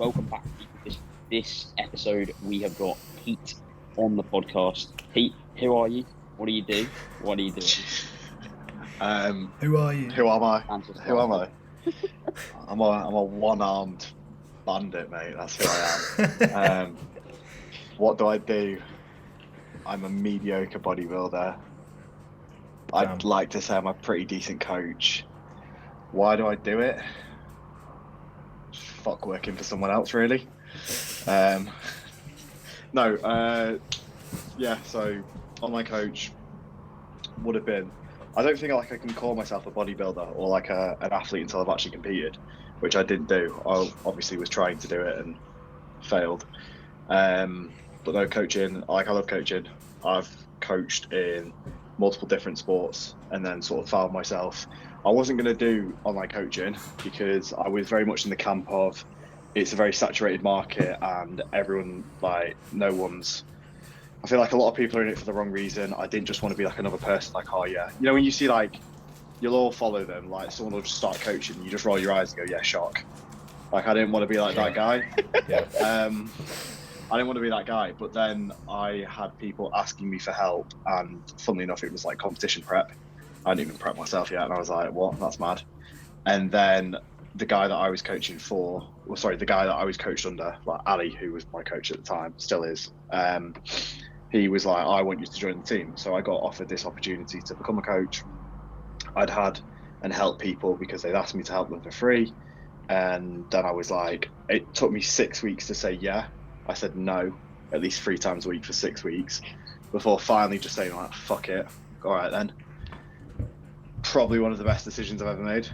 welcome back. This episode, we have got Pete on the podcast. Pete, who are you? What do you do? What are you doing? Who are you? Who am I? Answer Who am I? started. I'm a one-armed bandit, mate. That's who I am. What do I do? I'm a mediocre bodybuilder. I'd like to say I'm a pretty decent coach. Why do I do it? Fuck working for someone else, really. So online coach would have been. I don't think I can call myself a bodybuilder or like an athlete until I've actually competed, which I didn't do. I obviously was trying to do it and failed. But no, coaching, I love coaching. I've coached in multiple different sports and then sort of found myself. I wasn't going to do online coaching because I was very much in the camp of it's a very saturated market and everyone, I feel like a lot of people are in it for the wrong reason. I didn't just want to be like another person, like, oh yeah. You know, when you see like, you'll all follow them, like someone will just start coaching, you just roll your eyes and go, yeah, shock. Like, I didn't want to be like that guy. Yeah. I didn't want to be that guy, but then I had people asking me for help, and funnily enough, it was like competition prep. I didn't even prep myself yet, and I was like, what? That's mad. And then the guy that I was coaching the guy that I was coached under, like Ali, who was my coach at the time, still is, he was like, I want you to join the team. So I got offered this opportunity to become a coach. I'd had and helped people because they'd asked me to help them for free. And then I was like, it took me 6 weeks to say yeah. I said no at least 3 times a week for 6 weeks before finally just saying, like, fuck it. All right then. Probably one of the best decisions I've ever made.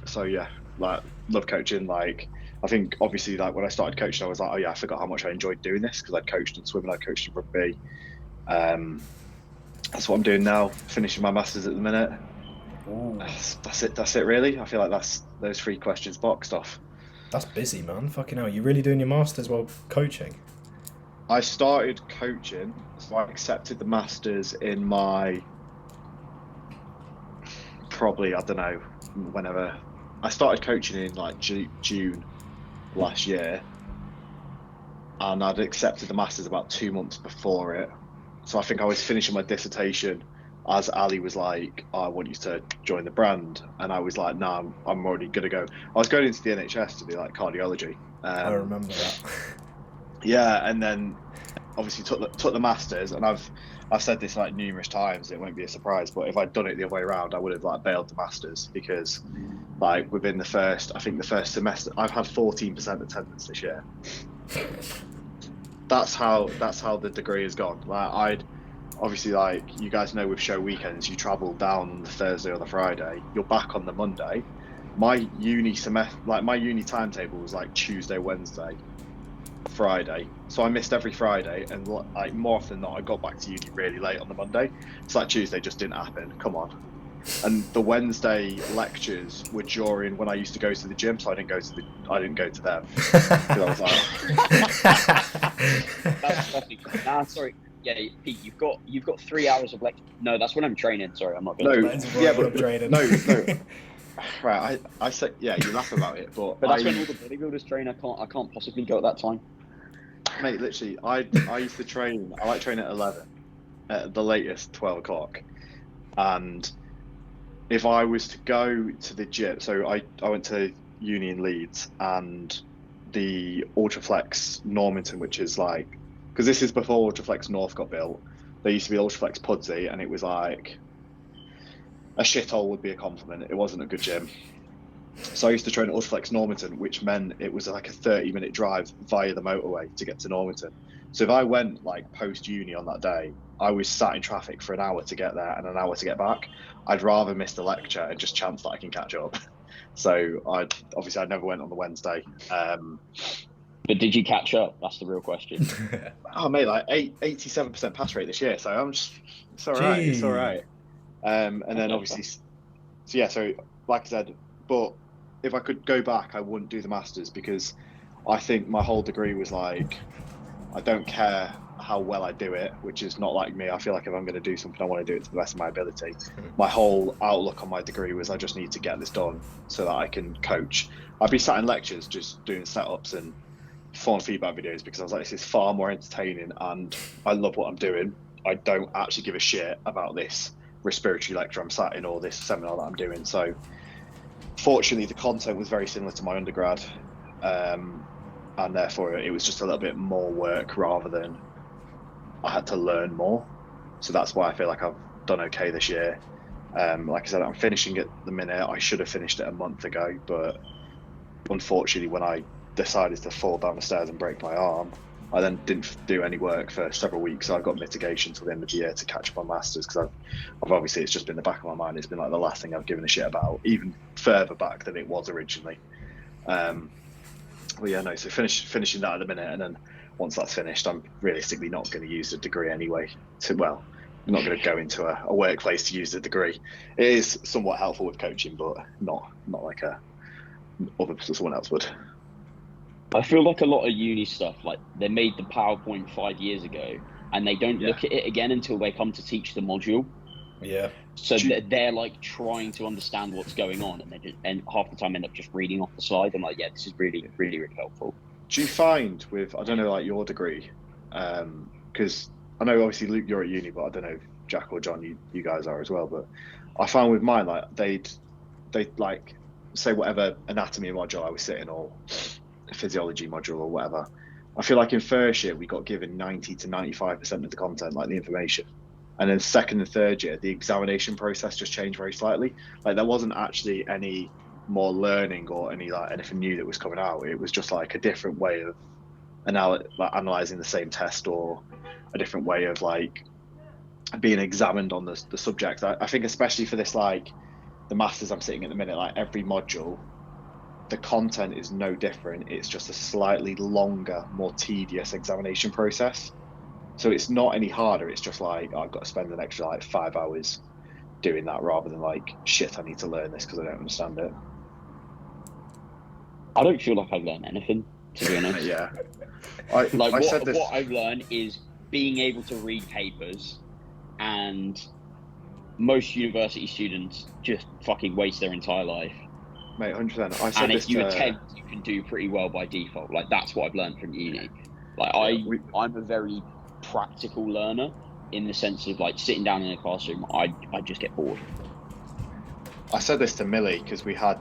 So yeah, like, love coaching. Like, I think obviously, like, when I started coaching, I was like, oh yeah, I forgot how much I enjoyed doing this because I'd coached in swimming, I'd coached in rugby. That's what I'm doing now, finishing my masters at the minute. That's it really. I feel like that's those 3 questions boxed off. That's busy, man. Fucking hell. You're really doing your masters while coaching? I started coaching, so I accepted the masters in my probably, I don't know, whenever. I started coaching in like June last year, and I'd accepted the masters about 2 months before it. So I think I was finishing my dissertation as Ali was like, oh, I want you to join the brand. And I was like, no, I'm already going to go. I was going into the NHS to be like cardiology. I remember that. Yeah, and then obviously took the masters, and I've said this like numerous times, it won't be a surprise, but if I'd done it the other way around, I would have like bailed the masters because like within the first semester, I've had 14% attendance this year. That's how the degree has gone. Like, obviously, like, you guys know with show weekends, you travel down on the Thursday or the Friday, you're back on the Monday. My uni timetable was like Tuesday, Wednesday, Friday. So I missed every Friday, and like more often than not, I got back to uni really late on the Monday. So that Tuesday just didn't happen. Come on. And the Wednesday lectures were during when I used to go to the gym, so I didn't go to them. I was like, That's perfect. Nah, sorry. Yeah, Pete, you've got 3 hours of lecture. No, that's when I'm training. Sorry, I'm not going to. Training. No. Right, I said, yeah, you laugh about it, but that's when all the bodybuilders train. I can't possibly go at that time. Mate, literally, I used to train. I like train at 11, at the latest 12 o'clock, and if I was to go to the gym, so I went to uni in Leeds, and the Ultraflex Normanton, which is like, because this is before Ultraflex North got built, there used to be Ultraflex Pudsey, and it was like, a shithole would be a compliment. It wasn't a good gym. So I used to train at Ultraflex Normanton, which meant it was like a 30-minute drive via the motorway to get to Normanton. So if I went like post-uni on that day, I was sat in traffic for an hour to get there and an hour to get back. I'd rather miss the lecture and just chance that I can catch up. So I never went on the Wednesday. But did you catch up? That's the real question. Oh mate, like 87% pass rate this year, so I'm just, it's all right. It's all right. And then obviously, so like I said, but if I could go back, I wouldn't do the masters because I think my whole degree was like I don't care how well I do it, which is not like me. I feel like if I'm going to do something, I want to do it to the best of my ability. My whole outlook on my degree was I just need to get this done so that I can coach. I'd be sat in lectures just doing setups and fun feedback videos because I was like, this is far more entertaining and I love what I'm doing. I don't actually give a shit about this respiratory lecture I'm sat in or this seminar that I'm doing. So fortunately, the content was very similar to my undergrad, and therefore it was just a little bit more work rather than I had to learn more. So that's why I feel like I've done okay this year. Like I said, I'm finishing at the minute. I should have finished it a month ago, but unfortunately, when I decided to fall down the stairs and break my arm, I then didn't do any work for several weeks. So I've got mitigation till the end of the year to catch up on masters because I've obviously, it's just been in the back of my mind. It's been like the last thing I've given a shit about, even further back than it was originally. Well, yeah, no. So finishing that at the minute, and then once that's finished, I'm realistically not going to use the degree anyway. I'm not going to go into a workplace to use the degree. It is somewhat helpful with coaching, but not like someone else would. I feel like a lot of uni stuff, like they made the PowerPoint 5 years ago, and they don't look at it again until they come to teach the module. Yeah. So they're like trying to understand what's going on, and half the time end up just reading off the slide. I'm like, yeah, this is really, really, really helpful. Do you find with, I don't know, like your degree, because I know obviously Luke, you're at uni, but I don't know if Jack or John, you guys are as well. But I found with mine, like they'd like say whatever anatomy module I was sitting or physiology module or whatever. I feel like in first year we got given 90 to 95% of the content, like the information, and then second and third year the examination process just changed very slightly. Like there wasn't actually any more learning or anything new that was coming out. It was just like a different way of analyzing the same test, or a different way of like being examined on the subject. I think especially for this, like the masters I'm sitting at the minute, like every module, the content is no different. It's just a slightly longer, more tedious examination process. So it's not any harder. It's just like, I've got to spend an extra like 5 hours doing that rather than like, shit, I need to learn this because I don't understand it. I don't feel like I've learned anything, to be honest. Yeah. What I've learned is being able to read papers, and most university students just fucking waste their entire life. Mate, 100%. And if you attempt, you can do pretty well by default. Like that's what I've learned from uni. Like I'm a very practical learner in the sense of like sitting down in a classroom, I just get bored. I said this to Millie because we had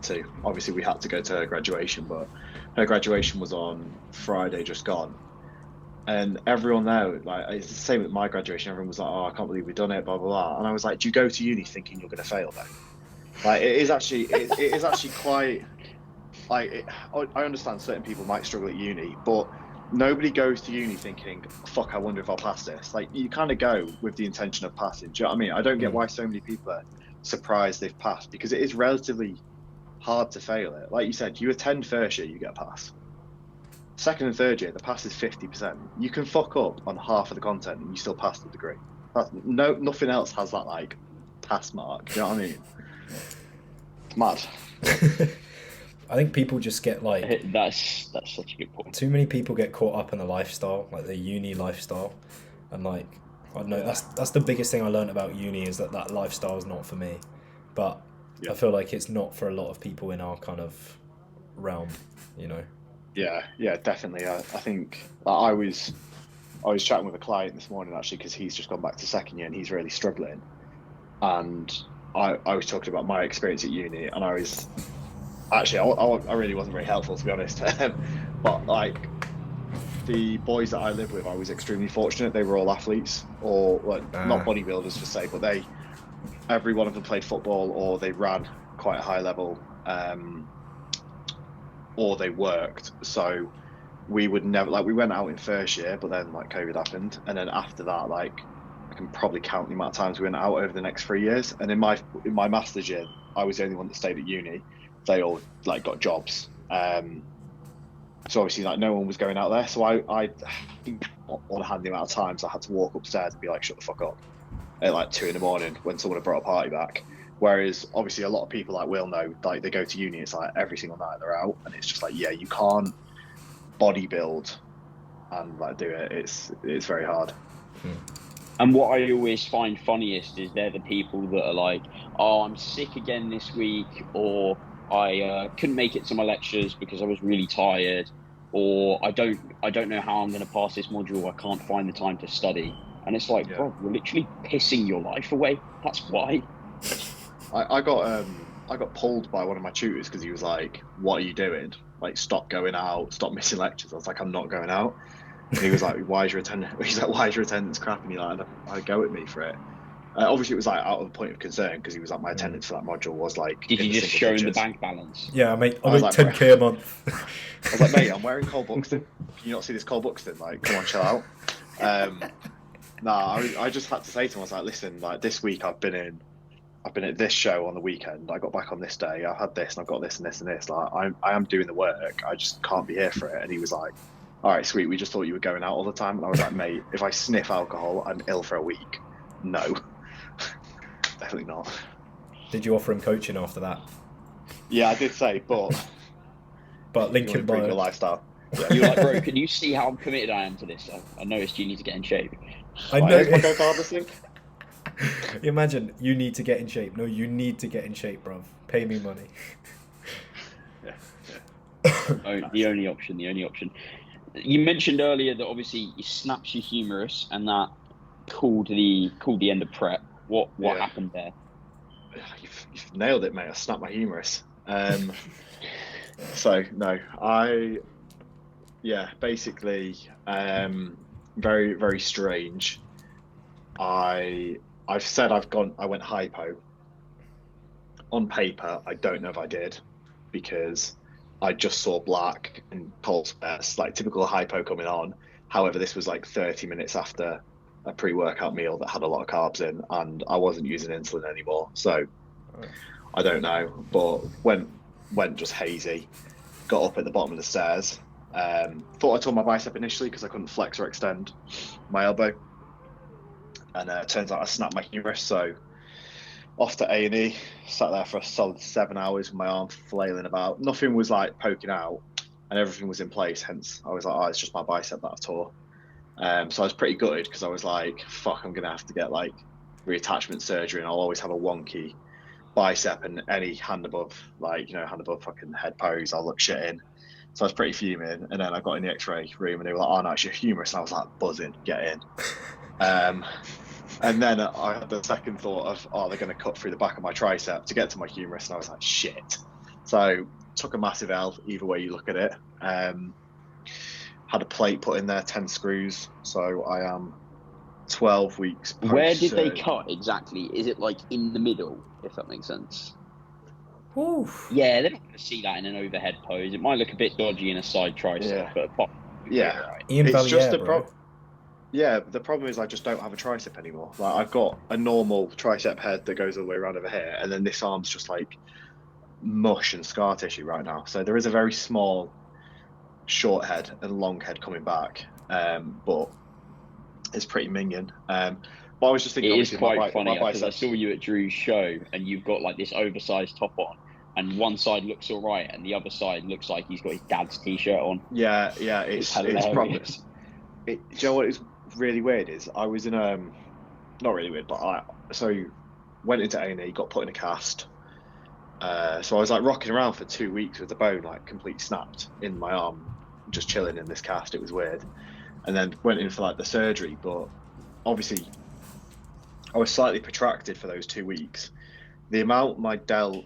to. Obviously, we had to go to her graduation, but her graduation was on Friday, just gone. And everyone there, like, it's the same with my graduation. Everyone was like, "Oh, I can't believe we've done it," blah blah blah. And I was like, "Do you go to uni thinking you're going to fail then?" Like, it is actually quite. Like, I understand certain people might struggle at uni, but nobody goes to uni thinking, "Fuck, I wonder if I'll pass this." Like, you kind of go with the intention of passing. Do you know what I mean? I don't get why so many people are surprised they've passed, because it is relatively hard to fail it. Like you said, you attend first year, you get a pass. Second and third year, the pass is 50%. You can fuck up on half of the content and you still pass the degree. Nothing else has that like pass mark. Do you know what I mean? It's mad. I think people just get like that's such a good point. Too many people get caught up in the lifestyle, like the uni lifestyle, and like I don't know. That's the biggest thing I learned about uni, is that lifestyle is not for me. But I feel like it's not for a lot of people in our kind of realm, you know. Yeah, definitely. I think I was chatting with a client this morning actually, because he's just gone back to second year and he's really struggling. And I was talking about my experience at uni, and I was actually I really wasn't very helpful, to be honest. But like the boys that I live with, I was extremely fortunate. They were all athletes, or like not bodybuilders per se, but every one of them played football, or they ran quite a high level. Or they worked. So we would never, like, we went out in first year, but then like COVID happened, and then after that, like, I can probably count the amount of times we went out over the next 3 years. And in my master's year, I was the only one that stayed at uni. They all like got jobs, so obviously like no one was going out there. So I think on hand the amount of times I had to walk upstairs and be like, shut the fuck up, at like 2 a.m. when someone had brought a party back. Whereas obviously a lot of people like will know, like they go to uni, it's like every single night they're out, and it's just like, yeah, you can't bodybuild and like do it. It's very hard. And what I always find funniest is they're the people that are like, "Oh, I'm sick again this week," or "I couldn't make it to my lectures because I was really tired," or "I don't know how I'm going to pass this module. I can't find the time to study." And it's like, bro, you're literally pissing your life away. That's why. I got pulled by one of my tutors because he was like, "What are you doing? Like, stop going out, stop missing lectures." I was like, "I'm not going out." And he was like, "Why is your attendance?" He's like, "Why is your attendance crap?" And he like, "I go at me for it." Obviously, it was like out of the point of concern because he was like, my attendance for that module was like. Did you just show him the bank balance? Yeah, I make like, 10k a month. I was like, "Mate, I'm wearing Cole Buxton. Can you not see this Cole Buxton? Like, come on, chill out." I just had to say to him, I was like, "Listen, like this week I've been at this show on the weekend. I got back on this day. I've had this and I've got this and this and this. Like, I am doing the work. I just can't be here for it." And he was like, "All right, sweet. We just thought you were going out all the time." And I was like, "Mate, if I sniff alcohol, I'm ill for a week. No, definitely not." Did you offer him coaching after that? Yeah, I did say, but Lincoln by your lifestyle. Yeah. You're like, "Bro, can you see how committed I am to this? I noticed you need to get in shape." I know. My go-karters thing. Imagine you need to get in shape. No, you need to get in shape, bruv. Pay me money. The only option. You mentioned earlier that obviously you snapped your humerus, and that called the end of prep. What happened there? You've nailed it, mate. I snapped my humerus. So no, basically, very, very strange. I've said I went hypo. On paper, I don't know if I did, because I just saw black and pulse sweats, like typical hypo coming on. However, this was like 30 minutes after a pre-workout meal that had a lot of carbs in, and I wasn't using insulin anymore. So I don't know, but went just hazy. Got up at the bottom of the stairs. Thought I tore my bicep initially because I couldn't flex or extend my elbow, and turns out I snapped my humerus. So off to A&E, sat there for a solid 7 hours with my arm flailing about. Nothing was like poking out, and everything was in place. Hence, I was like, "Oh, it's just my bicep that I've tore." So I was pretty gutted because I was like, "Fuck, I'm gonna have to get like reattachment surgery, and I'll always have a wonky bicep, and any hand above fucking head pose, I'll look shit in." So I was pretty fuming, and then I got in the X-ray room, and they were like, "Oh no, it's your humerus," and I was like, buzzing, get in. And then I had the second thought of, "Oh, they're going to cut through the back of my tricep to get to my humerus," and I was like, "Shit." So took a massive L either way you look at it. Had a plate put in there, 10 screws. So I am 12 weeks post. Where did they cut exactly? Is it like in the middle, if that makes sense? Oof. Yeah, they're not going to see that in an overhead pose. It might look a bit dodgy in a side tricep, but apart from right. Ian it's Valier, just bro. Yeah, but the problem is I just don't have a tricep anymore. Like, I've got a normal tricep head that goes all the way around over here, and then this arm's just like mush and scar tissue right now. So there is a very small short head and long head coming back, but it's pretty minging. But I was just thinking, it is quite funny because I biceps... saw you at Drew's show, and you've got like this oversized top on, and one side looks all right, and the other side looks like he's got his dad's t-shirt on. Yeah, it's probably. Do you know what is really weird is I was in not really weird, but I went into A&E, got put in a cast. So I was like rocking around for 2 weeks with the bone like completely snapped in my arm, just chilling in this cast. It was weird, and then went in for like the surgery, but obviously I was slightly protracted for those 2 weeks. The amount my delt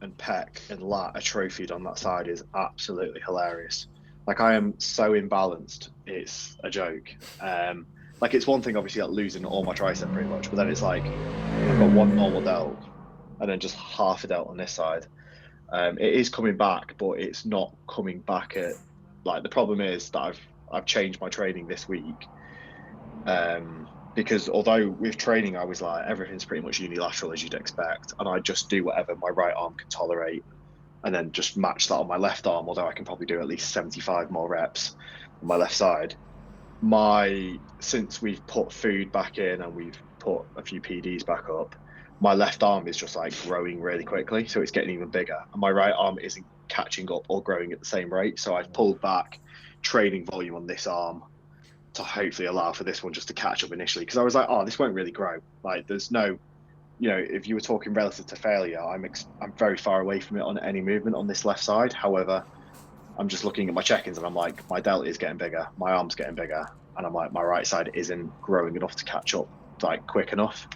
and pec and lat atrophied on that side is absolutely hilarious. Like, I am so imbalanced, it's a joke. Like, it's one thing obviously like losing all my tricep pretty much, but then it's like I've got one normal delt and then just half a delt on this side. It is coming back, but it's not coming back at like, the problem is that I've changed my training this week. Because although with training I was like, everything's pretty much unilateral as you'd expect, and I just do whatever my right arm can tolerate, and then just match that on my left arm, although I can probably do at least 75 more reps on my left side. Since we've put food back in and we've put a few PDs back up, my left arm is just like growing really quickly, so it's getting even bigger, and my right arm isn't catching up or growing at the same rate. So I've pulled back training volume on this arm to hopefully allow for this one just to catch up initially, because I was like, oh, this won't really grow. Like, there's no, if you were talking relative to failure, I'm very far away from it on any movement on this left side. However, I'm just looking at my check-ins and I'm like, my delta is getting bigger, my arm's getting bigger, and I'm like, my right side isn't growing enough to catch up like quick enough.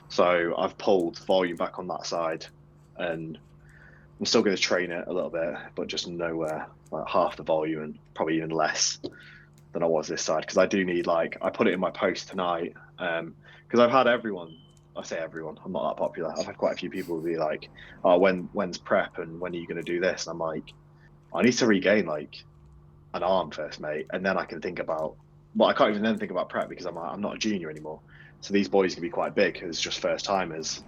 So I've pulled volume back on that side, and I'm still going to train it a little bit, but just nowhere like half the volume, and probably even less than I was this side, because I do need, like, I put it in my post tonight, because I've had everyone, I say everyone, I'm not that popular, I've had quite a few people be like, oh, when's prep and when are you going to do this? And I'm like, I need to regain like an arm first, mate, and then I can think about, well, I can't even then think about prep because I'm not a junior anymore, so these boys can be quite big as just first timers,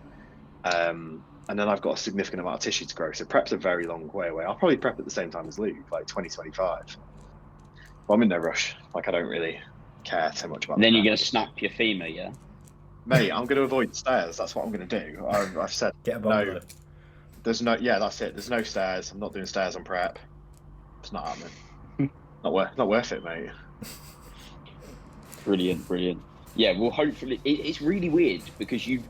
and then I've got a significant amount of tissue to grow, so prep's a very long way away. I'll probably prep at the same time as Luke, like 2025. Well, I'm in no rush. Like, I don't really care too much about. Then you're gonna snap your femur, yeah? Mate, I'm gonna avoid stairs. That's what I'm gonna do. I've said Get a bungalow. no. There's no. Yeah, that's it. There's no stairs. I'm not doing stairs on prep. It's not happening. Not worth it, mate. Brilliant. Yeah, well, hopefully it's really weird because you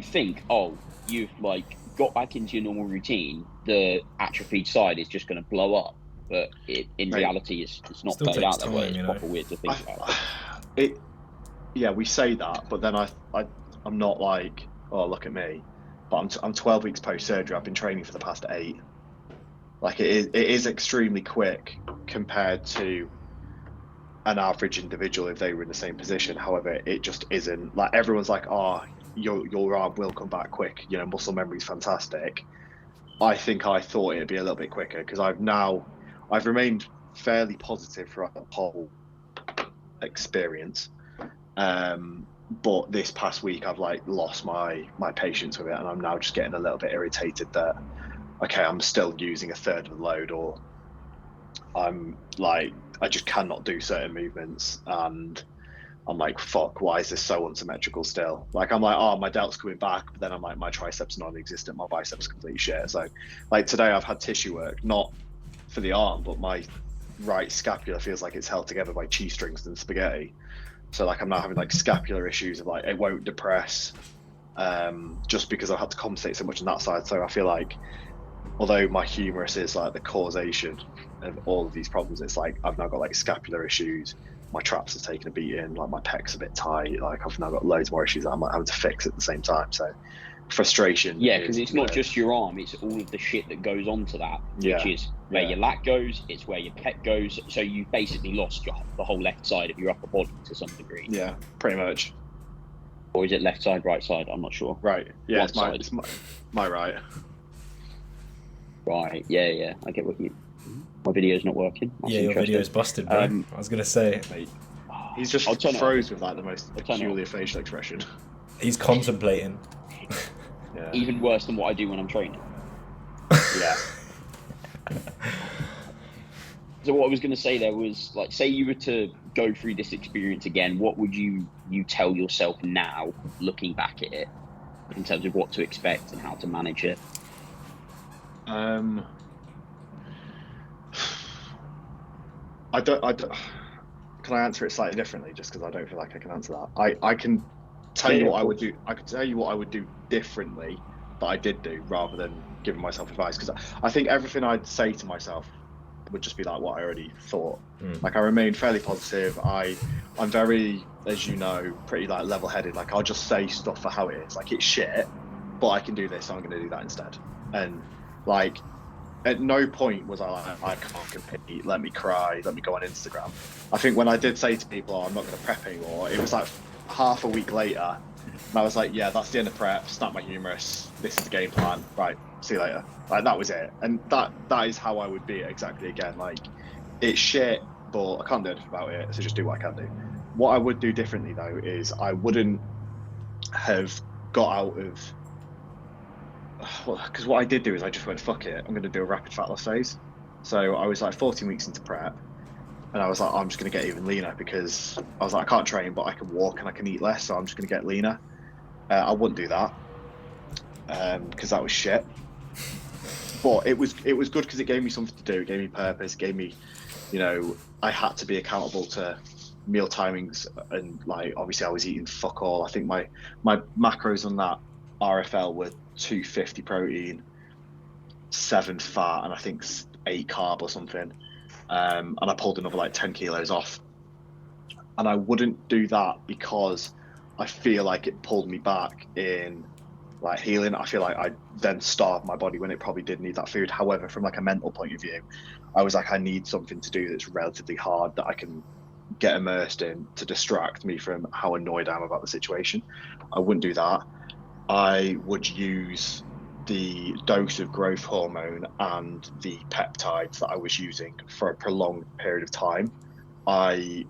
think, oh, you've like got back into your normal routine, the atrophied side is just going to blow up, but in reality it's not Still played out takes that way. time, It's proper weird to think about. Yeah, we say that, but then I'm not like, oh, look at me, but I'm 12 weeks post surgery. I've been training for the past 8. Like, it is extremely quick compared to an average individual if they were in the same position. However, it just isn't. Like, everyone's like, oh, your arm will come back quick, muscle memory is fantastic. I think I thought it'd be a little bit quicker, because I've remained fairly positive throughout the whole experience, but this past week I've like lost my patience with it, and I'm now just getting a little bit irritated that, okay, I'm still using a third of the load, or I'm like, I just cannot do certain movements, and I'm like, fuck, why is this so unsymmetrical still? Like, I'm like, oh, my delt's coming back, but then I'm like, my triceps non-existent, my biceps complete shit. So like today I've had tissue work, not for the arm, but my right scapula feels like it's held together by cheese strings and spaghetti. So like, I'm now having like scapular issues of like, it won't depress, just because I've had to compensate so much on that side. So I feel like, although my humerus is like the causation of all of these problems, it's like I've now got like scapular issues, my traps have taken a beating, like my pec's a bit tight, like I've now got loads more issues that I'm like having to fix at the same time. So frustration. Yeah, because it's not just your arm, it's all of the shit that goes onto that, which is where your lat goes, it's where your pec goes, so you basically lost the whole left side of your upper body to some degree. Yeah, pretty much. Or is it left side, right side? I'm not sure. Right, yeah, it's my right. Right, yeah, I get what you... My video's not working. That's yeah, your video's busted, bro. I was going to say. Mate, he's just froze with like the most peculiar facial expression. He's contemplating. Yeah. Even worse than what I do when I'm training. Yeah. So what I was going to say there was, like, say you were to go through this experience again, what would you tell yourself now, looking back at it, in terms of what to expect and how to manage it? I don't. Can I answer it slightly differently? Just because I don't feel like I can answer that. I can tell you what I would do. I could tell you what I would do differently that I did do, rather than giving myself advice. Because I think everything I'd say to myself would just be like what I already thought. Like, I remained fairly positive. I'm very, as you know, pretty like level-headed. Like, I'll just say stuff for how it is. Like, it's shit, but I can do this, so I'm going to do that instead. And like, at no point was I like, I can't compete, let me cry, let me go on Instagram. I think when I did say to people, oh, I'm not going to prep anymore, it was like half a week later, and I was like, yeah, that's the end of prep, snap my humerus, this is the game plan, right, see you later. Like, that was it. And that is how I would be exactly again. Like, it's shit, but I can't do anything about it, so just do what I can do. What I would do differently, though, is I wouldn't have got out of... because what I did do is I just went, fuck it, I'm going to do a rapid fat loss phase. So I was like 14 weeks into prep, and I was like, I'm just going to get even leaner, because I was like, I can't train, but I can walk and I can eat less, so I'm just going to get leaner. I wouldn't do that, because that was shit. But it was good because it gave me something to do, it gave me purpose, it gave me, I had to be accountable to meal timings, and like obviously I was eating fuck all. I think my macros on that RFL were 250 protein, 7 fat, and I think 8 carb or something. And I pulled another like 10 kilos off. And I wouldn't do that because I feel like it pulled me back in like healing. I feel like I then starved my body when it probably did need that food. However, from like a mental point of view, I was like, I need something to do that's relatively hard that I can get immersed in to distract me from how annoyed I am about the situation. I wouldn't do that. I would use the dose of growth hormone and the peptides that I was using for a prolonged period of time. I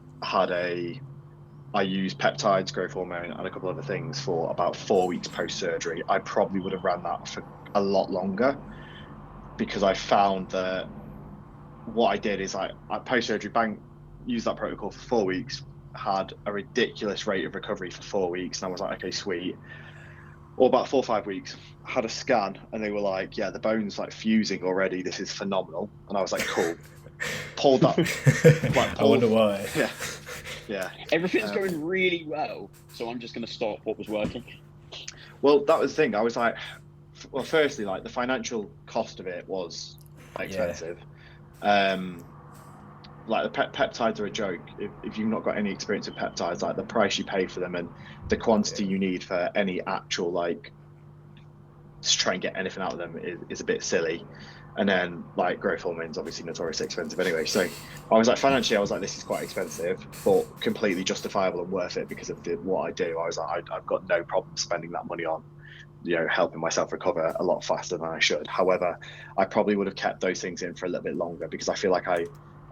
used peptides, growth hormone, and a couple other things for about 4 weeks post-surgery. I probably would have ran that for a lot longer, because I found that what I did is I post-surgery, bang, used that protocol for 4 weeks, had a ridiculous rate of recovery for 4 weeks, and I was like, okay, sweet. Or about 4 or 5 weeks, had a scan, and they were like, yeah, the bone's like fusing already. This is phenomenal. And I was like, cool. Pulled that. I wonder why. Yeah. Everything's going really well, so I'm just going to stop what was working. Well, that was the thing. I was like, well, firstly, like the financial cost of it was expensive. Like the peptides are a joke. If you've not got any experience with peptides, like the price you pay for them and the quantity you need for any actual, like, to try and get anything out of them is a bit silly. And then like growth hormones, obviously notoriously expensive anyway. So I was like, financially, I was like, this is quite expensive, but completely justifiable and worth it because of what I do. I was like, I've got no problem spending that money on, helping myself recover a lot faster than I should. However, I probably would have kept those things in for a little bit longer, because I feel like I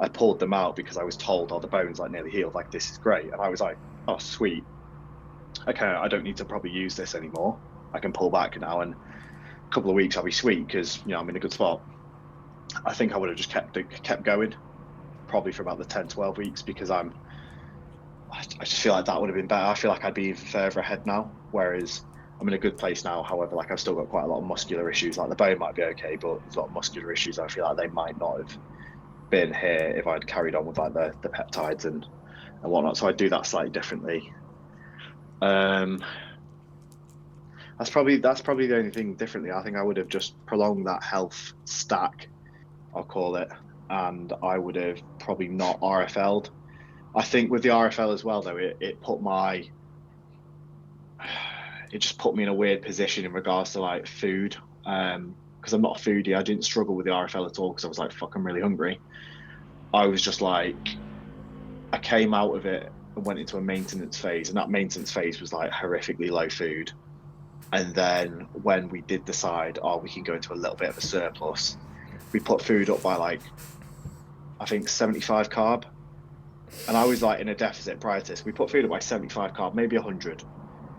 pulled them out because I was told, oh, the bone's like nearly healed, like this is great. And I was like, oh, sweet. Okay, I don't need to probably use this anymore. I can pull back now, and a couple of weeks I'll be sweet because I'm in a good spot. I think I would have just kept going probably for about the 10-12 weeks, because I just feel like that would have been better. I feel like I'd be even further ahead now, whereas I'm in a good place now. However, like I've still got quite a lot of muscular issues. Like the bone might be okay, but there's a lot of muscular issues. I feel like they might not have been here if I'd carried on with like the peptides and whatnot. So I'd do that slightly differently. That's probably the only thing differently. I think I would have just prolonged that health stack, I'll call it, and I would have probably not RFL'd. I think with the RFL as well, though, it just put me in a weird position in regards to like food, because I'm not a foodie. I didn't struggle with the RFL at all because I was like, fuck, I'm really hungry. I was just like, I came out of it and went into a maintenance phase, and that maintenance phase was like horrifically low food. And then when we did decide, we can go into a little bit of a surplus, we put food up by like, I think 75 carb. And I was like in a deficit prior to this. We put food up by 75 carb, maybe 100.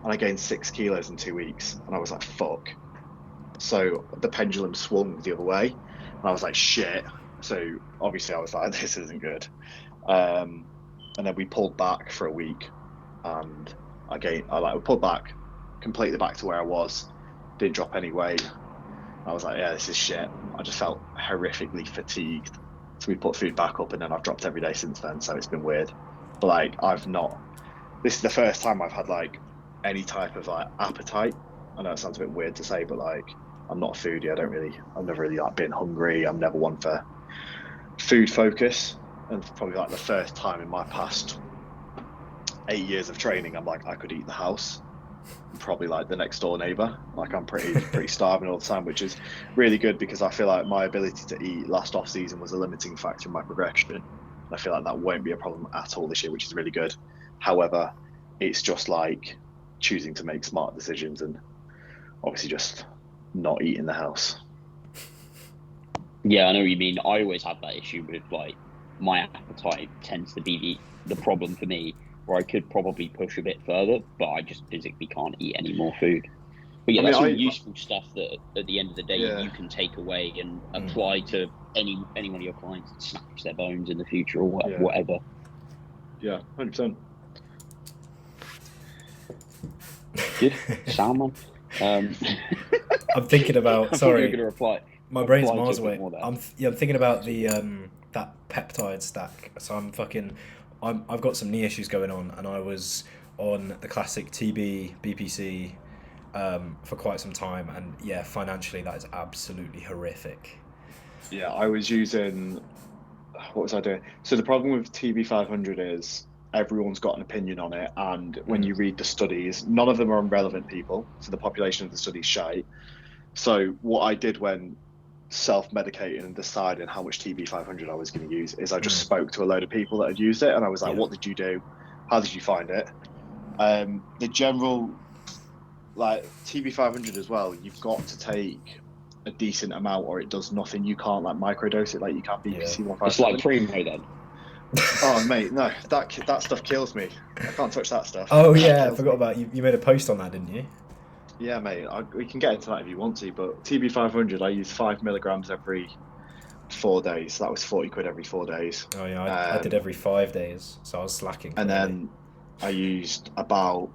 And I gained 6 kilos in 2 weeks. And I was like, fuck. So the pendulum swung the other way. And I was like, shit. So obviously I was like, this isn't good. And then we pulled back for a week. And we pulled back completely back to where I was. Didn't drop any weight. I was like, yeah, this is shit. I just felt horrifically fatigued. So we put food back up, and then I've dropped every day since then. So it's been weird. But like, this is the first time I've had like any type of like appetite. I know it sounds a bit weird to say, but like, I'm not a foodie. I've never really like been hungry. I'm never one for food focus. And probably like the first time in my past 8 years of training, I'm like, I could eat the house. Probably like the next door neighbor. Like I'm pretty starving all the time, which is really good, because I feel like my ability to eat last off season was a limiting factor in my progression. I feel like that won't be a problem at all this year, which is really good. However, it's just like choosing to make smart decisions and obviously just not eating the house. Yeah, I know what you mean. I always have that issue with like my appetite tends to be the problem for me, where I could probably push a bit further, but I just physically can't eat any more food. But yeah, that's all useful stuff that at the end of the day you can take away and apply to any one of your clients that snatch their bones in the future or whatever. Yeah, 100%. Good. Salmon. I'm thinking about. Sorry, you're going to reply. My brain's miles away. I'm thinking about the that peptide stack. So I'm fucking I've got some knee issues going on, and I was on the classic TB BPC for quite some time, and yeah, financially that is absolutely horrific. Yeah, I was using. What was I doing? So the problem with TB500 is everyone's got an opinion on it, and when you read the studies, none of them are on relevant people, so the population of the study's shite. So what I did when self-medicating and deciding how much TB500 I was going to use is I just spoke to a load of people that had used it, and I was like, what did you do? How did you find it? The general, like TB500 as well, you've got to take a decent amount or it does nothing. You can't like microdose it like you can BPC 157. It's like Primo then. Oh mate, no, that stuff kills me. I can't touch that stuff. Oh yeah, I forgot about you. You made a post on that, didn't you? Yeah, mate. We can get into that if you want to, but TB500, I use 5 milligrams every 4 days. So that was 40 quid every 4 days. Oh yeah, I did every 5 days, so I was slacking. And then I used about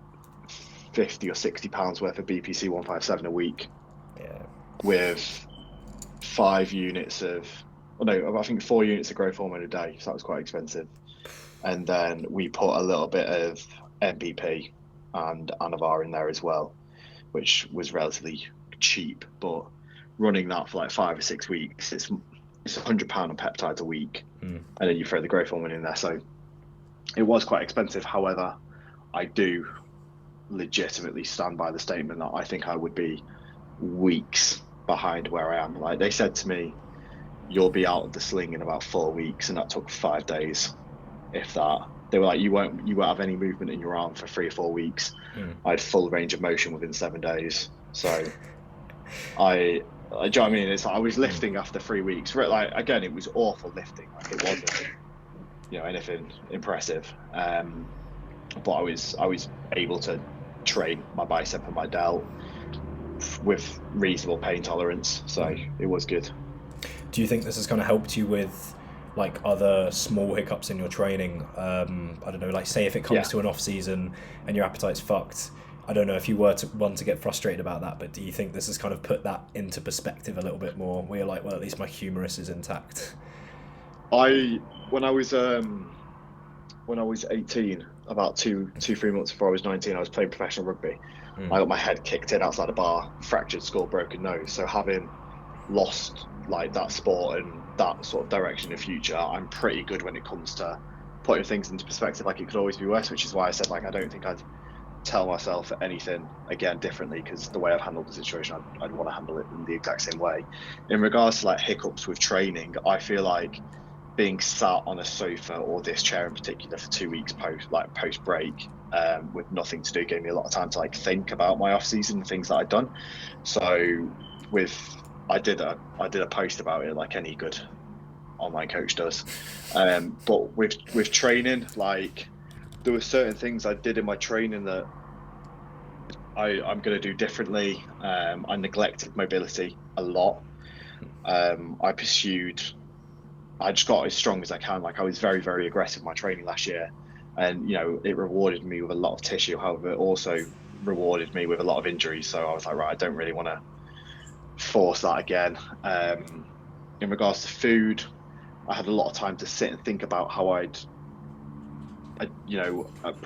50 or 60 pounds worth of BPC 157 a week. Yeah. With 5 units of, I think 4 units of growth hormone a day, so that was quite expensive. And then we put a little bit of MPP and Anavar in there as well, which was relatively cheap. But running that for like 5 or 6 weeks, it's £100 on peptides a week, and then you throw the growth hormone in there. So it was quite expensive. However, I do legitimately stand by the statement that I think I would be weeks behind where I am. Like they said to me, you'll be out of the sling in about 4 weeks, and that took 5 days, if that. They were like, you won't have any movement in your arm for 3 or 4 weeks. I had full range of motion within 7 days. So do you know what I mean? It's like I was lifting after 3 weeks. Like again, it was awful lifting. Like it wasn't, anything impressive. But I was able to train my bicep and my delt with reasonable pain tolerance, so it was good. Do you think this has kind of helped you with like other small hiccups in your training? I don't know, like say if it comes to an off season and your appetite's fucked, I don't know if you were to get frustrated about that, but do you think this has kind of put that into perspective a little bit more, where you're like, well, at least my humerus is intact? When I was 18, about 3 months before I was 19, I was playing professional rugby. I got my head kicked in outside a bar, fractured skull, broken nose. So having lost like that sport and that sort of direction in the future, I'm pretty good when it comes to putting things into perspective. Like it could always be worse, which is why I said like I don't think I'd tell myself anything again differently, because the way I've handled the situation, I'd want to handle it in the exact same way. In regards to like hiccups with training, I feel like being sat on a sofa, or this chair in particular, for 2 weeks post break with nothing to do, gave me a lot of time to like think about my off season and things that I'd done. So I did a post about it like any good online coach does. But with training, like there were certain things I did in my training that I'm going to do differently. I neglected mobility a lot. I just got as strong as I can. Like I was very, very aggressive in my training last year, and it rewarded me with a lot of tissue. However, it also rewarded me with a lot of injuries. So I was like, right, I don't really want to force that again. In regards to food, I had a lot of time to sit and think about how I'd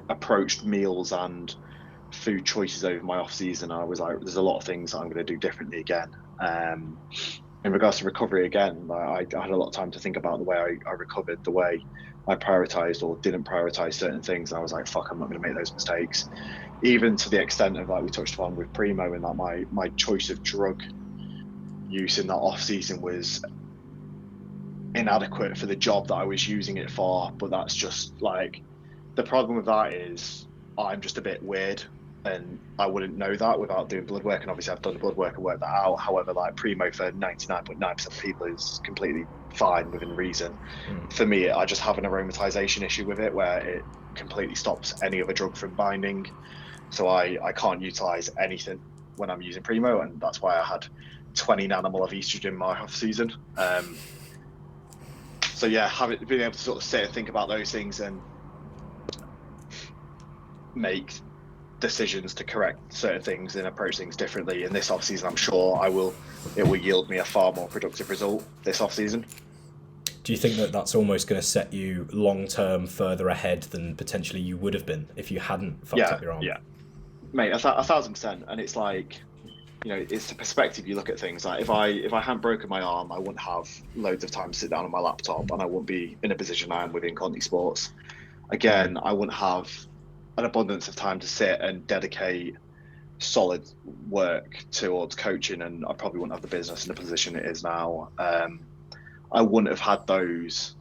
approached meals and food choices over my off season. I was like, there's a lot of things I'm going to do differently again. In regards to recovery, again, I had a lot of time to think about the way I recovered, the way I prioritized or didn't prioritize certain things. And I was like, fuck, I'm not going to make those mistakes. Even to the extent of, like we touched upon with Primo, and that my choice of drug use in that off season was inadequate for the job that I was using it for. But that's just like, the problem with that is I'm just a bit weird, and I wouldn't know that without doing blood work. And obviously I've done the blood work and worked that out. However, like Primo for 99.9% of people is completely fine within reason. For me, I just have an aromatization issue with it, where it completely stops any other drug from binding. So I can't utilize anything when I'm using Primo, and that's why I had 20 nanomole of estrogen in my off season. So yeah, being able to sort of sit and think about those things and make decisions to correct certain things and approach things differently in this off season, I'm sure it will yield me a far more productive result this off season. Do you think that that's almost going to set you long term further ahead than potentially you would have been if you hadn't fucked up your arm? Yeah, mate, 1,000%. And it's like, you know, it's the perspective you look at things. Like if I hadn't broken my arm, I wouldn't have loads of time to sit down on my laptop, and I wouldn't be in a position I am within Conti Sports. Again, I wouldn't have an abundance of time to sit and dedicate solid work towards coaching, and I probably wouldn't have the business in the position it is now. I wouldn't have had those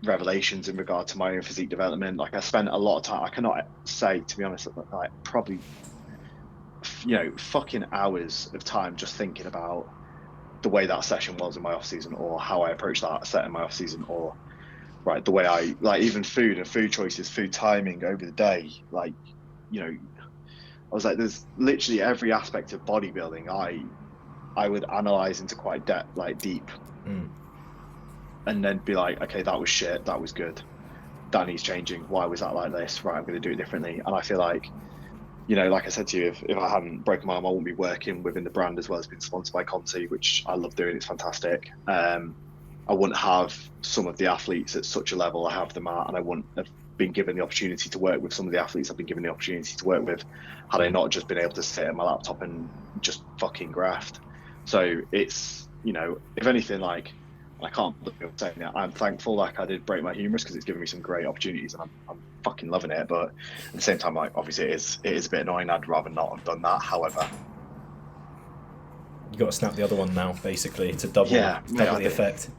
revelations in regard to my own physique development. Like I spent a lot of time, I cannot say, to be honest, like probably, you know, fucking hours of time just thinking about the way that session was in my off season, or how I approached that set in my off season, or right, the way I, like, even food and food choices, food timing over the day. Like, you know, I was like, there's literally every aspect of bodybuilding I would analyze into quite deep. And then be like, okay, that was shit, that was good, that needs changing, why was that like this, right, I'm going to do it differently. And I feel like, you know, like I said to you, if I hadn't broken my arm, I wouldn't be working within the brand as well as being sponsored by Conti, which I love doing, it's fantastic. I wouldn't have some of the athletes at such a level I have them at, and I wouldn't have been given the opportunity to work with some of the athletes I've been given the opportunity to work with had I not just been able to sit at my laptop and just fucking graft. So it's, you know, if anything, like, I can't look at saying that I'm thankful, like, I did break my humerus because it's given me some great opportunities, and I'm fucking loving it. But at the same time, like, obviously it is a bit annoying. I'd rather not have done that. However, you got to snap the other one now, basically, to double the effect.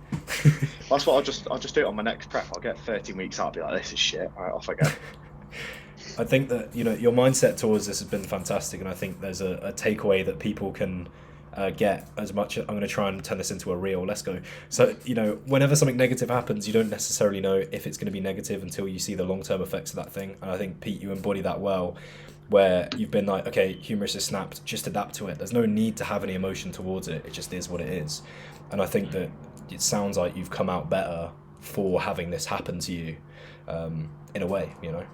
That's what I'll just do it on my next prep. I'll get 13 weeks out, I'll be like, this is shit. All right, off I go. I think that, you know, your mindset towards this has been fantastic, and I think there's a takeaway that people can get as much. I'm going to try and turn this into a reel. Let's go. So, you know, whenever something negative happens, you don't necessarily know if it's going to be negative until you see the long-term effects of that thing. And I think, Pete, you embody that well, where you've been like, okay, humerus is snapped, just adapt to it. There's no need to have any emotion towards it. It just is what it is. And I think that it sounds like you've come out better for having this happen to you, in a way, you know?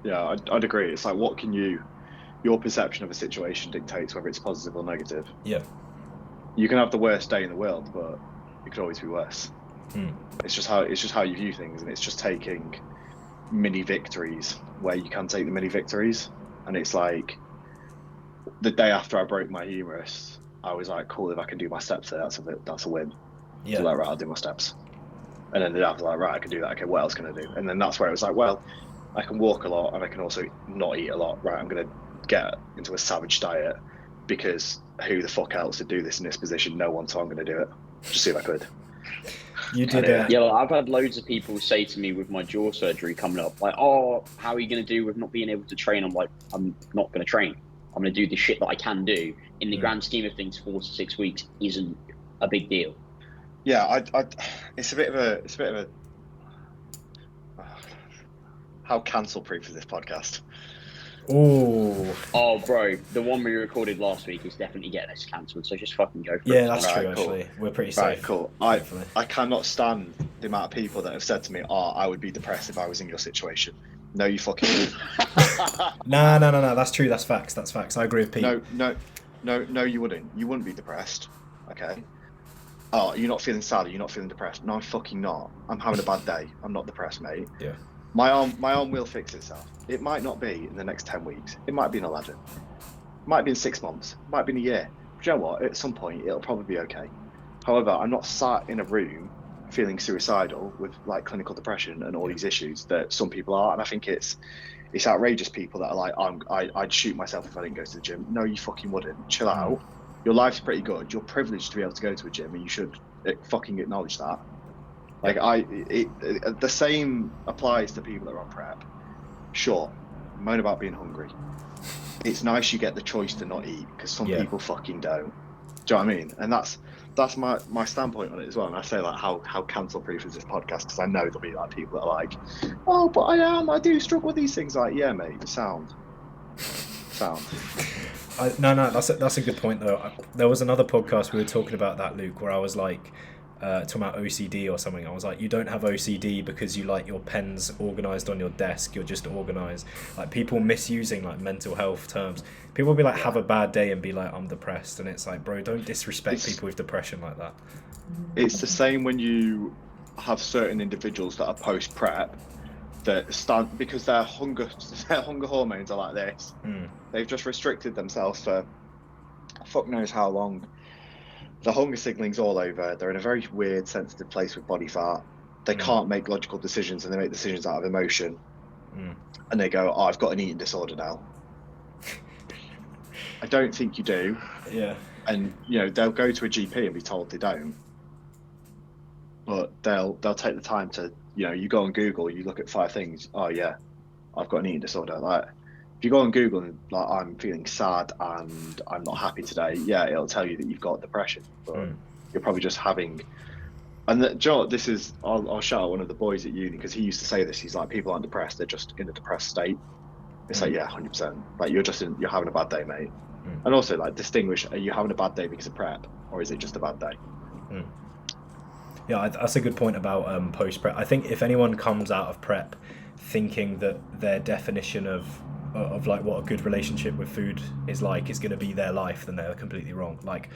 Yeah, I'd agree. It's like, what can your perception of a situation dictates whether it's positive or negative. Yeah. You can have the worst day in the world, but it could always be worse. It's just how you view things, and it's just taking mini victories where you can take the mini victories. And it's like, the day after I broke my humerus, I was like, cool, if I can do my steps there, that's a win. Yeah. So like, right, I'll do my steps. And then the day after, like, right, I can do that. Okay, what else can I do? And then that's where it was like, well, I can walk a lot and I can also not eat a lot. Right, I'm going to get into a savage diet, because who the fuck else would do this in this position? No one, so I'm going to do it. Just see if I could. You did Yeah, like, I've had loads of people say to me with my jaw surgery coming up, like, oh, how are you going to do with not being able to train? I'm like, I'm not going to train. I'm going to do the shit that I can do. In the grand scheme of things, 4 to 6 weeks isn't a big deal. Yeah, it's a bit of a how cancel proof is this podcast? Ooh. Oh, bro, the one we recorded last week is definitely getting us cancelled, so just fucking go for it. Yeah, that's Right, true, cool. actually. We're pretty safe. Right, cool. Hopefully. I cannot stand the amount of people that have said to me, oh, I would be depressed if I was in your situation. No, you fucking would. No, that's true, that's facts. I agree with Pete. No, you wouldn't. You wouldn't be depressed, okay? Oh, you're not feeling sad, you're not feeling depressed. No, I'm fucking not. I'm having a bad day. I'm not depressed, mate. Yeah. My arm will fix itself. It might not be in the next 10 weeks. It might be in 11. It might be in 6 months. It might be in a year. But you know what? At some point, it'll probably be okay. However, I'm not sat in a room feeling suicidal with like clinical depression and all these issues that some people are. And I think it's outrageous, people that are like, I'd shoot myself if I didn't go to the gym. No, you fucking wouldn't. Chill out. Your life's pretty good. You're privileged to be able to go to a gym, and you should fucking acknowledge that. Like, the same applies to people that are on prep. Sure, moan about being hungry. It's nice you get the choice to not eat, because some people fucking don't. Do you know what I mean? And that's my standpoint on it as well. And I say, like, how cancel proof is this podcast? Because I know there'll be like people that are like, oh, but I do struggle with these things. Like, yeah, mate, sound. No, that's a good point though. There was another podcast we were talking about that, Luke, where I was like, talking about OCD or something. I was like, you don't have OCD because you like your pens organised on your desk. You're just organised. Like, people misusing like mental health terms. People will be like, have a bad day and be like, I'm depressed, and it's like, bro, don't disrespect people with depression like that. It's the same when you have certain individuals that are post prep that stand because their hunger hormones are like this. They've just restricted themselves for fuck knows how long. The hunger signaling's all over. They're in a very weird, sensitive place with body fat. They can't make logical decisions, and they make decisions out of emotion. And they go, "Oh, I've got an eating disorder now." I don't think you do. Yeah. And they'll go to a GP and be told they don't. But they'll take the time to you go on Google, you look at 5 things. Oh yeah, I've got an eating disorder. Like if you go on Google and like I'm feeling sad and I'm not happy today, yeah, it'll tell you that you've got depression. But you're probably just having. And Joe, this is I'll shout out one of the boys at uni because he used to say this. He's like, people aren't depressed; they're just in a depressed state. It's like, yeah, 100%. Like you're having a bad day, mate. And also like distinguish: are you having a bad day because of prep, or is it just a bad day? Yeah, that's a good point about post prep. I think if anyone comes out of prep thinking that their definition of like what a good relationship with food is going to be their life, then they're completely wrong. Like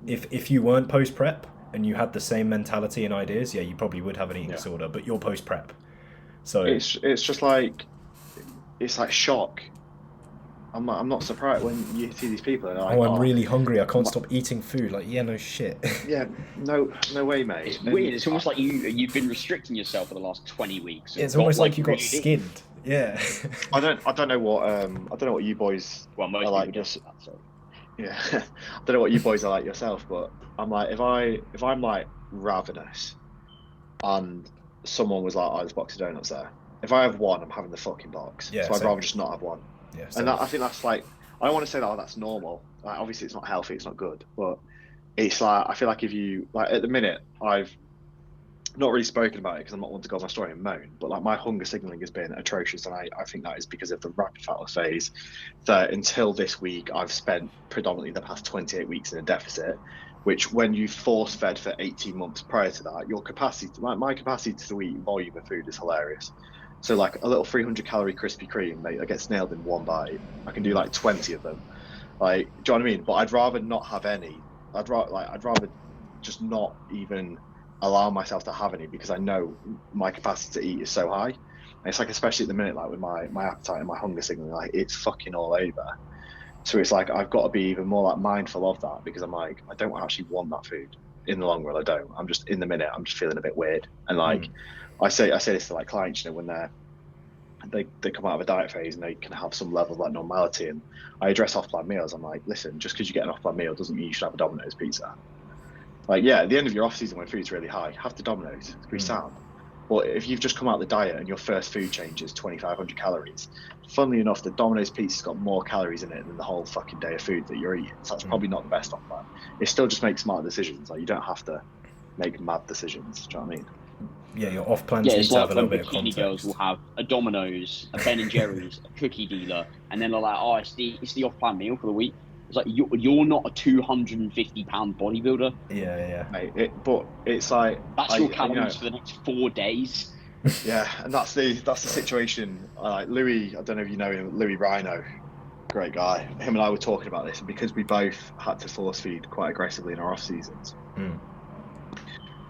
if you weren't post prep and you had the same mentality and ideas, yeah, you probably would have an eating disorder, but you're post prep. So it's just like it's like shock. I'm not surprised when you see these people and they're like, I'm really hungry, I can't stop eating food. Like, yeah, no shit. Yeah, no way, mate. It's weird. It's almost like you've been restricting yourself for the last 20 weeks. It's almost like you got skinned. Yeah. I don't know what you boys are like. Yeah, I don't know what you boys are like yourself, but I'm like, if I'm like ravenous, and someone was like, "Oh, there's a box of donuts there." If I have one, I'm having the fucking box. Yeah, so I'd rather just not have one. Yeah, and I think that's like, I don't want to say that that's normal. Like, obviously, it's not healthy, it's not good, but it's like I feel like if you like at the minute, I've not really spoken about it because I'm not one to go on my story and moan, but like my hunger signaling has been atrocious, and I think that is because of the rapid fat loss phase. That until this week, I've spent predominantly the past 28 weeks in a deficit, which when you force fed for 18 months prior to that, your capacity, my capacity to eat volume of food is hilarious. So like a little 300 calorie Krispy Kreme, mate, that gets nailed in one bite. I can do like 20 of them. Like, do you know what I mean? But I'd rather not have any. I'd rather just not even allow myself to have any because I know my capacity to eat is so high. And it's like, especially at the minute, like with my appetite and my hunger signaling, like it's fucking all over. So it's like I've got to be even more like mindful of that because I'm like, I don't actually want that food in the long run. I don't. I'm just in the minute. I'm just feeling a bit weird. And like, I say this to like clients, when they come out of a diet phase and they can have some level of like normality. And I address off-plan meals. I'm like, listen, just because you get an off-plan meal doesn't mean you should have a Domino's pizza. Like, yeah, at the end of your off season when food's really high, have the Domino's. It's pretty sound. But if you've just come out of the diet and your first food change is 2,500 calories, funnily enough, the Domino's pizza's got more calories in it than the whole fucking day of food that you're eating. So that's probably not the best off-plan. It still just makes smart decisions. Like, you don't have to make mad decisions. Do you know what I mean? Yeah, your off-plan needs to have a little bit of context. Girls will have a Domino's, a Ben and Jerry's, a cookie dealer, and then they're like, "Oh, it's the off-plan meal for the week." It's like you're not a 250-pound bodybuilder. Yeah. Mate, but it's like that's your calories for the next 4 days. Yeah, and that's the situation. Like Louis, I don't know if you know him, Louis Rhino, great guy. Him and I were talking about this, and because we both had to force feed quite aggressively in our off seasons.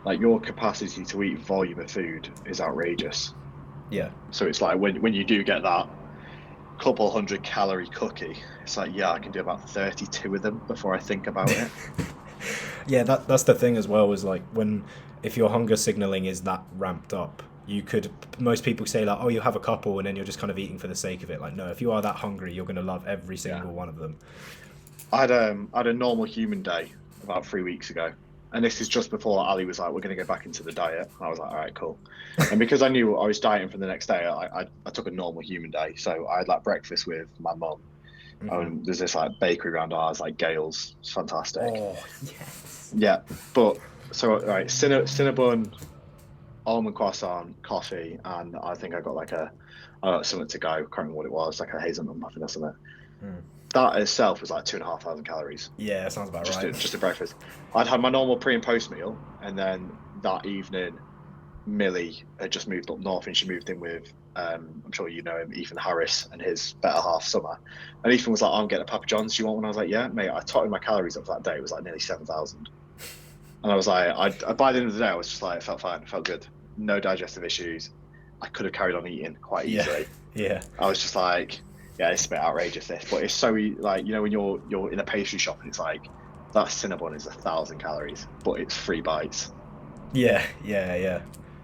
Like your capacity to eat volume of food is outrageous. Yeah. So it's like when you do get that couple 100-calorie cookie, it's like, yeah, I can do about 32 of them before I think about it. Yeah, that's the thing as well, is like if your hunger signaling is that ramped up, most people say like, oh, you have a couple and then you're just kind of eating for the sake of it. Like, no, if you are that hungry, you're going to love every single one of them. I had a normal human day about 3 weeks ago. And this is just before Ali was like, we're going to go back into the diet. And I was like, all right, cool. And because I knew I was dieting for the next day, I took a normal human day. So I had like breakfast with my mum. There's this like bakery around ours, like Gale's. It's fantastic. Oh, yes. Yeah. But so, all right, Cinnabon, almond croissant, coffee. And I think I got like something to go. I can't remember what it was, like a hazelnut muffin or something. That itself was like 2,500 calories. Yeah, sounds about right. Just a breakfast. I'd had my normal pre and post meal, and then that evening, Millie had just moved up north, and she moved in with, I'm sure you know him, Ethan Harris, and his better half Summer. And Ethan was like, "I'm getting a Papa John's. Do you want one?" I was like, "Yeah, mate." I totted my calories up for that day. It was like nearly 7,000. And I was like, by the end of the day, I was just like, it felt fine, it felt good, no digestive issues. I could have carried on eating quite easily. Yeah. I was just like, yeah, it's a bit outrageous this, but it's so like, you know, when you're in a pastry shop and it's like that Cinnabon is 1,000 calories, but it's 3 bites. Yeah.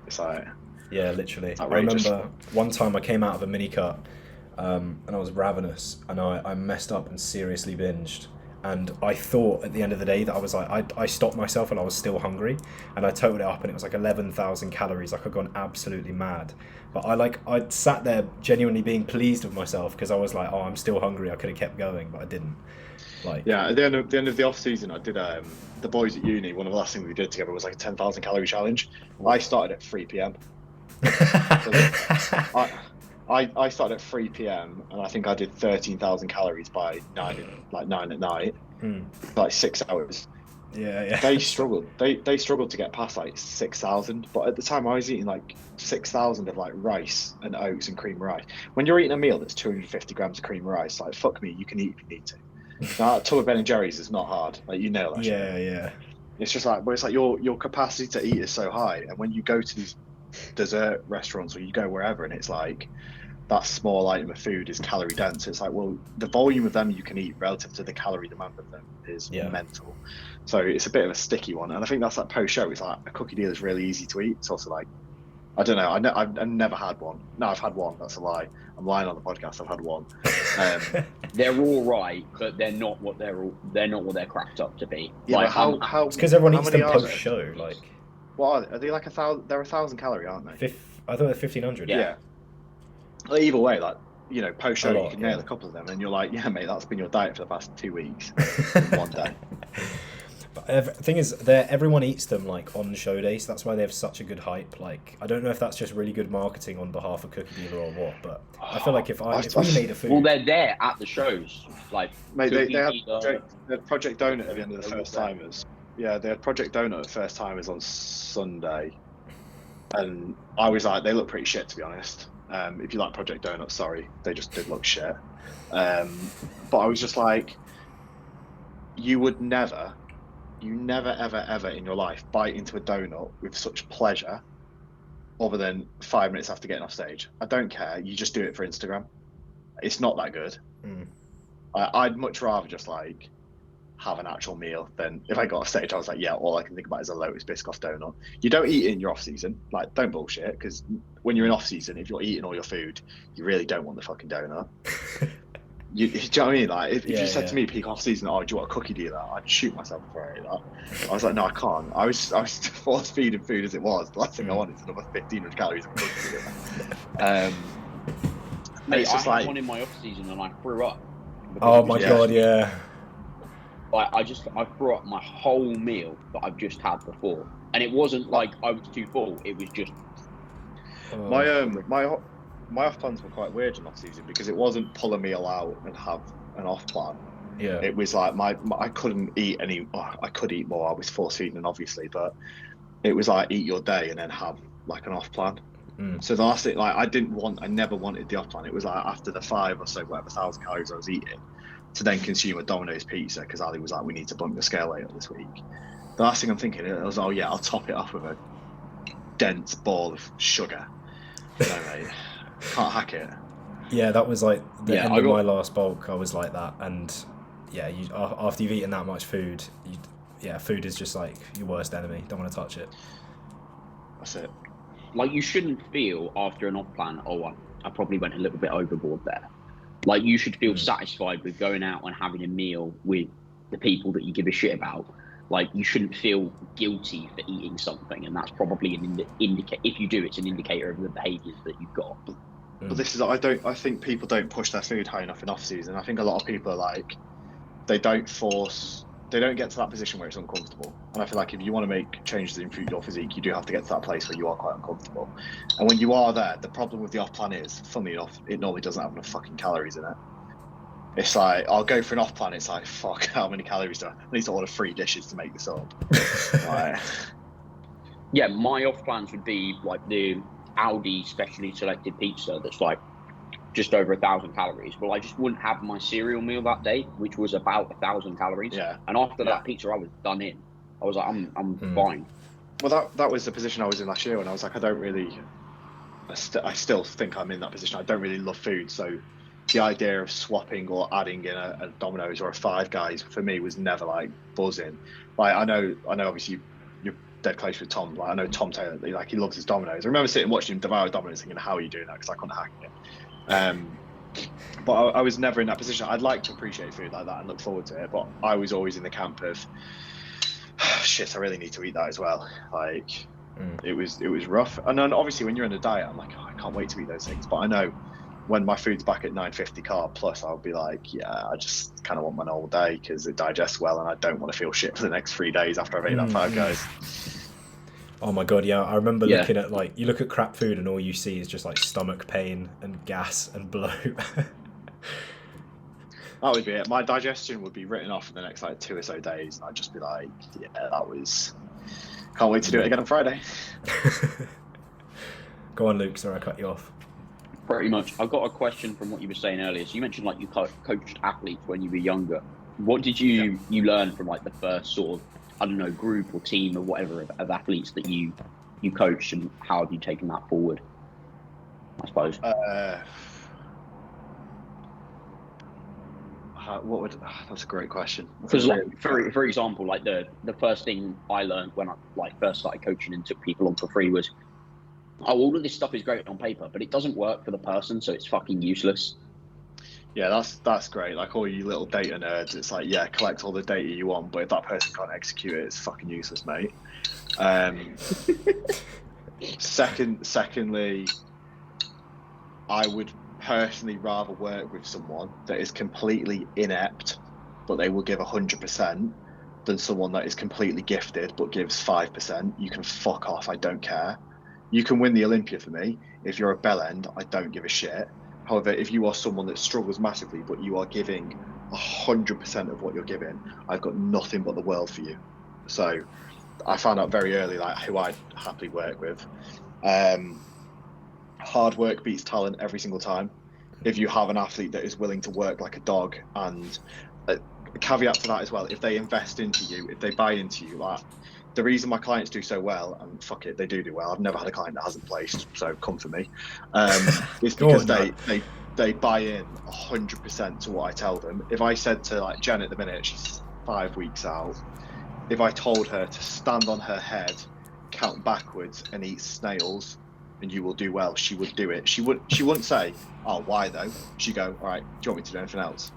It's like, yeah, literally. outrageous. I remember one time I came out of a mini cut, and I was ravenous, and I messed up and seriously binged. And I thought at the end of the day that I was like, I stopped myself and I was still hungry, and I totaled it up and it was like 11,000 calories. Like I'd gone absolutely mad. But I sat there genuinely being pleased with myself because I was like, oh, I'm still hungry. I could have kept going, but I didn't. Like, Yeah, at the end of the off season, I did the boys at uni. One of the last things we did together was like a 10,000 calorie challenge. I started at 3 p.m. I started at 3 p.m. and I think I did 13,000 calories by 9 at night, like 6 hours. yeah. They struggled. They struggled to get past like 6,000. But at the time, I was eating like 6,000 of like rice and oats and cream rice. When you're eating a meal that's 250 grams of cream rice, like fuck me, you can eat if you need to. Now, a tub of Ben and Jerry's is not hard. Like you nail that. Yeah. It's just like, but it's like your capacity to eat is so high, and when you go to these dessert restaurants or you go wherever, and it's like that small item of food is calorie dense. It's like, well, the volume of them you can eat relative to the calorie demand of them is mental. So it's a bit of a sticky one, and I think that's like post show. It's like a cookie deal is really easy to eat. It's also like, I don't know. I've never had one. No, I've had one. That's a lie. I'm lying on the podcast. I've had one. They're all right, but they're not what they're cracked up to be. Yeah, like, but how? It's because everyone how eats many them are post show. Like, what are they like 1,000? They're 1,000 calorie, aren't they? I thought they're 1,500. Yeah. Like, either way, like, you know, post show, A lot, you can nail yeah. a couple of them, and you're like, yeah, mate, that's been your diet for the past 2 weeks, in one day. But the thing is, everyone eats them like on show day, so that's why they have such a good hype. Like, I don't know if that's just really good marketing on behalf of Cookie Dealer or what, but I feel like if we made a food, well, they're there at the shows, like, Mate, they had Dealer, Project Donut at the end of the first timers. Yeah, they had Project Donut at first timers on Sunday, and I was like, they look pretty shit, to be honest. If you like Project Donut, sorry, they just did look shit. But I was just like, you never ever in your life bite into a donut with such pleasure, other than 5 minutes after getting off stage. I don't care. You just do it for Instagram. It's not that good. I'd much rather just like have an actual meal than if I got off stage. I was like, yeah, all I can think about is a Lotus Biscoff donut. You don't eat it in your off season. Like, don't bullshit, because when you're in off season, if you're eating all your food, you really don't want the fucking donut. Do you know what I mean? Like, if you said to me peak off season, oh, do you want a cookie dealer? I'd shoot myself before I ate that. I was like, no, I can't. I was force feeding food as it was. The last thing I wanted is another 1,500 calories of cookie dealer. mate, it's I just had like, one in my off season and I threw up. oh my god, yeah. I threw up my whole meal that I've just had before, and it wasn't like I was too full. It was just my off plans were quite weird in off season, because it wasn't pull a meal out and have an off plan. Yeah. It was like I couldn't eat any. I could eat more. I was force feeding, obviously, but it was like eat your day and then have like an off plan. So the last thing, like, I never wanted the off plan. It was like after the 5 or so, whatever 1,000 calories I was eating, to then consume a Domino's pizza, because Ali was like, we need to bump the scale rate up this week. The last thing I'm thinking is, oh yeah, I'll top it off with a dense ball of sugar. No, mate, can't hack it. Yeah, that was like the end of my last bulk. I was like that, and yeah, after you've eaten that much food, food is just like your worst enemy. Don't want to touch it. That's it. like, you shouldn't feel after an off plan, oh, I probably went a little bit overboard there. Like, you should feel satisfied with going out and having a meal with the people that you give a shit about. Like, you shouldn't feel guilty for eating something, and that's probably an indicator. If you do, it's an indicator of the behaviours that you've got. But this is, I think people don't push their food high enough in off season. I think a lot of people are like, they don't get to that position where it's uncomfortable. And I feel like if you want to make changes in your physique, you do have to get to that place where you are quite uncomfortable. And when you are there, the problem with the off plan is, funnily enough, it normally doesn't have enough fucking calories in it. It's like, I'll go for an off plan, it's like, fuck, how many calories do I need to order 3 dishes to make this up? Like, yeah, my off plans would be like the Aldi specially selected pizza that's like just over 1,000 calories. Well, I just wouldn't have my cereal meal that day, which was about 1,000 calories. Yeah. And after that pizza, I was done in. I was like, I'm fine. Well, that was the position I was in last year, and I was like, I still think I'm in that position. I don't really love food, so the idea of swapping or adding in a Domino's or a Five Guys for me was never like buzzing. Like I know, obviously you're dead close with Tom. Like I know Tom Taylor, like he loves his Domino's. I remember sitting watching him devour Domino's, thinking, "How are you doing that?" Because I couldn't hack it. But I was never in that position. I'd like to appreciate food like that and look forward to it, but I was always in the camp of, shit, I really need to eat that as well. Like. It was rough, and then obviously when you're in a diet, I'm like, oh, I can't wait to eat those things. But I know when my food's back at 950 carb plus, I'll be like, yeah, I just kind of want my normal day because it digests well, and I don't want to feel shit for the next 3 days after I've ate that Five Guys. Oh my god, yeah, I remember looking at like, you look at crap food and all you see is just like stomach pain and gas and bloat. That would be it. My digestion would be written off for the next like 2 or so days. I'd just be like, yeah, that was. Can't wait to do it again on Friday. Go on, Luke. Sorry, I cut you off. Pretty much. I've got a question from what you were saying earlier. So you mentioned like you coached athletes when you were younger. What did you learn from like the first sort of, I don't know, group or team or whatever of athletes that you coached, and how have you taken that forward, I suppose? That's a great question. Because like, for example, like the first thing I learned when I like first started coaching and took people on for free was, all of this stuff is great on paper, but it doesn't work for the person, so it's fucking useless. Yeah, that's great. Like all you little data nerds, it's like, yeah, collect all the data you want, but if that person can't execute it, it's fucking useless, mate. Secondly, I would personally rather work with someone that is completely inept but they will give 100% than someone that is completely gifted but gives 5%. You can fuck off, I don't care. You can win the Olympia for me. If you're a bell end, I don't give a shit. However, if you are someone that struggles massively but you are giving 100% of what you're giving, I've got nothing but the world for you. So I found out very early like who I'd happily work with. Hard work beats talent every single time. If you have an athlete that is willing to work like a dog, and a caveat to that as well, if they invest into you, if they buy into you, like the reason my clients do so well, and fuck it, they do well. I've never had a client that hasn't placed, so come for me. It's because they buy in 100% to what I tell them. If I said to like Jen at the minute, she's 5 weeks out, if I told her to stand on her head, count backwards, and eat snails, and you will do well, she would do it. She wouldn't say, oh, why though? She'd go, all right, do you want me to do anything else?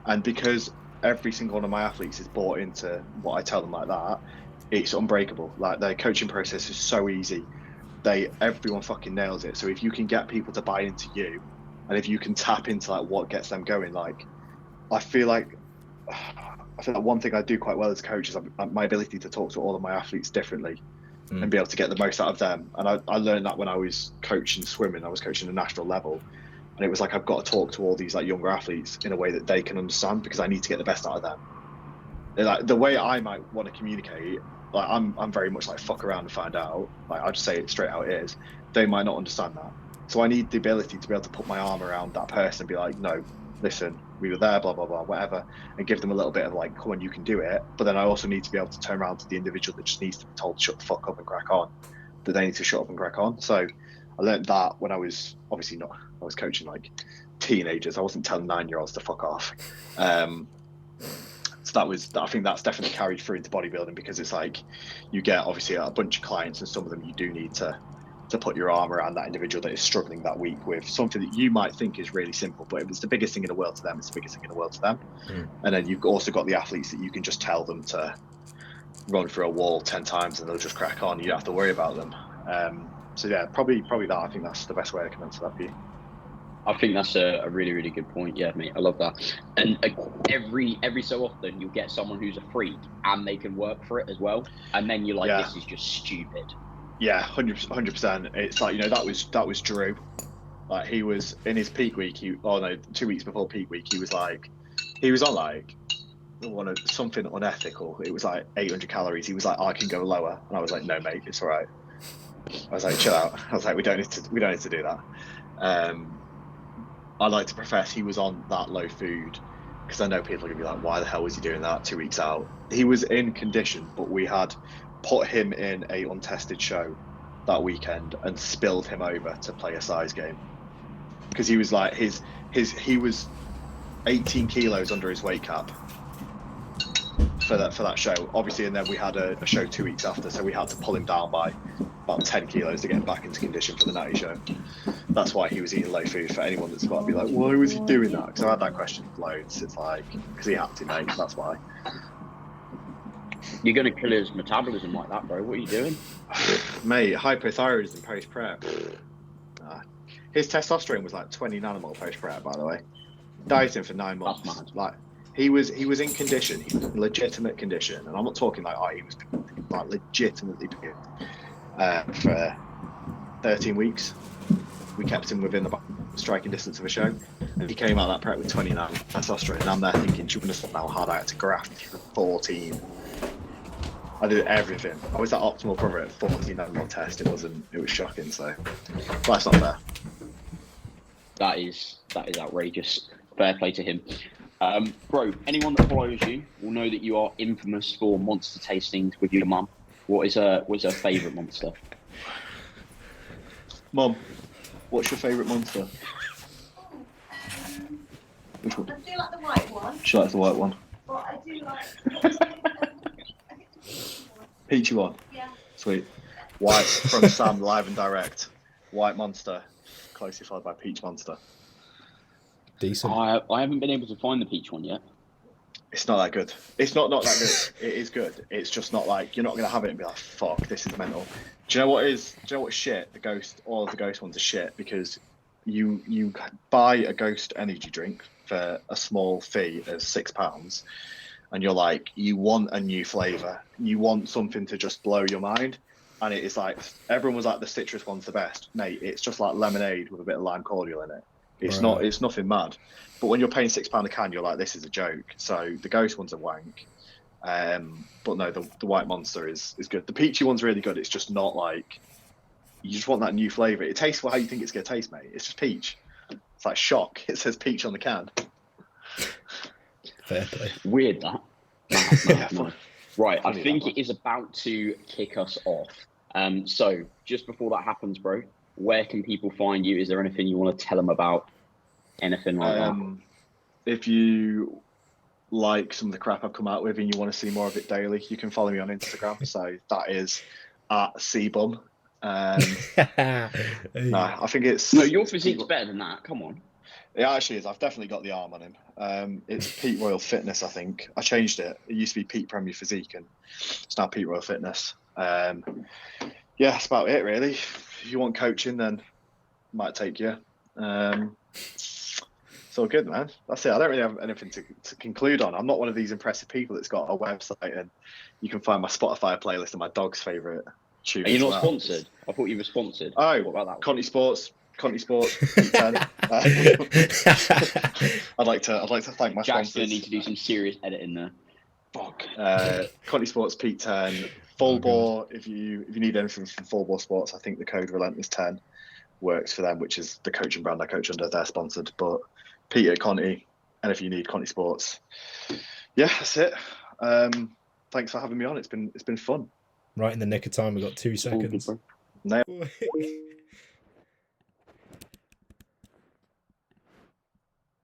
And because every single one of my athletes is bought into what I tell them like that, it's unbreakable. Like their coaching process is so easy. Everyone fucking nails it. So if you can get people to buy into you, and if you can tap into like what gets them going, like I feel like one thing I do quite well as a coach is my ability to talk to all of my athletes differently. And be able to get the most out of them. And I learned that when I was coaching swimming. I was coaching a national level, and it was like I've got to talk to all these like younger athletes in a way that they can understand, because I need to get the best out of them. Like the way I might want to communicate, like I'm very much like fuck around and find out. Like I'll just say it straight how it is. They might not understand that, so I need the ability to be able to put my arm around that person and be like, no, listen, we were there, blah blah blah, whatever, and give them a little bit of like, come on, you can do it. But then I also need to be able to turn around to the individual that just needs to be told to shut the fuck up and crack on, that they need to shut up and crack on. So I learned that when I was I was coaching like teenagers. I wasn't telling 9-year-olds to fuck off. So I think that's definitely carried through into bodybuilding, because it's like you get obviously a bunch of clients, and some of them you do need to put your arm around that individual that is struggling that week with something that you might think is really simple, but if it's the biggest thing in the world to them, it's the biggest thing in the world to them. And then you've also got the athletes that you can just tell them to run through a wall 10 times and they'll just crack on. You don't have to worry about them. So yeah, probably that. I think that's the best way I can answer that for you. I think that's a really, really good point. Yeah, mate, I love that. And every so often you'll get someone who's a freak and they can work for it as well. And then you're like, This is just stupid. Yeah, 100%. It's like, that was Drew. Like he was in his peak week. 2 weeks before peak week, he was on like something unethical. It was like 800 calories. He was like, I can go lower, and I was like, no, mate, it's all right. I was like, chill out. I was like, we don't need to do that. I like to profess he was on that low food because I know people are going to be like, why the hell was he doing that 2 weeks out? He was in condition, but we had put him in a untested show that weekend and spilled him over to play a size game. Because he was like, he was 18 kilos under his weight cap for that show, obviously, and then we had a show 2 weeks after, so we had to pull him down by about 10 kilos to get him back into condition for the night show. That's why he was eating low food. For anyone that's about to be like, why was he doing that? Because I had that question loads. It's like, because he had to, mate. That's why. You're going to kill his metabolism like that, bro. What are you doing? Mate, hypothyroidism post-prep. His testosterone was like 20 nanomole post-prep, by the way. Dieting for 9 months. That's mad. Like, he was in condition. He was in legitimate condition. And I'm not talking like, he was like legitimately big. For 13 weeks. We kept him within the striking distance of a show. And he came out of that prep with 29 testosterone. And I'm there thinking, do you understand how hard I had to graft for 14? I did everything. I was that optimal brother at 14 nanomole test. It was shocking, so but that's not fair. That is outrageous. Fair play to him. Bro, anyone that follows you will know that you are infamous for monster tastings with your mum. What is her favourite monster? Mum, what's your favourite monster? Which one? I do like the white one. She likes the white one. But I do like Peachy one. Yeah. Sweet. White from Sam, live and direct. White monster, closely followed by peach monster. Decent. I haven't been able to find the peach one yet. It's not that good. It's not that good. It is good. It's just not like, you're not going to have it and be like, fuck, this is mental. Do you know what shit? All of the Ghost ones are shit, because you buy a Ghost energy drink for a small fee of £6, and you're like, you want a new flavour. You want something to just blow your mind. And it is like, everyone was like, the citrus one's the best. Mate, it's just like lemonade with a bit of lime cordial in it. It's Right. it's nothing mad. But when you're paying £6 a can, you're like, this is a joke. So the Ghost one's a wank. But no, the White Monster is good. The peachy one's really good. It's just not like, you just want that new flavour. It tastes how you think it's going to taste, mate. It's just peach. It's like shock. It says peach on the can. Fair play. Weird that. Yeah, Right, I funny think that it is about to kick us off. So just before that happens, bro, where can people find you? Is there anything you want to tell them about? Anything like that? If you like some of the crap I've come out with and you want to see more of it daily, you can follow me on Instagram. So that is at Cbum. No, I think it's... No, your physique's better than that. Come on. It actually is. I've definitely got the arm on him. It's Pete Royal Fitness, I think. I changed it. It used to be Pete Premier Physique, and it's now Pete Royal Fitness. Yeah, that's about it, really. If you want coaching, then I might take you. So good, man. That's it. I don't really have anything to conclude on. I'm not one of these impressive people that's got a website and you can find my Spotify playlist and my dog's favourite tunes. Are you not sponsored? I thought you were sponsored. Oh, what about that? Conti Sports, Pete 10. I'd like to thank my Jack's sponsors. going to need to do some serious editing there. Fuck. Conti Sports, Pete 10, Full Bore. If you need anything from Full Bore Sports, I think the code Relentless10 works for them, which is the coaching brand I coach under. They're sponsored, but Pete at Conti, and if you need Conti Sports, yeah, that's it. Thanks for having me on. It's been fun. Right in the nick of time. We've got 2 All good, seconds. bro. No.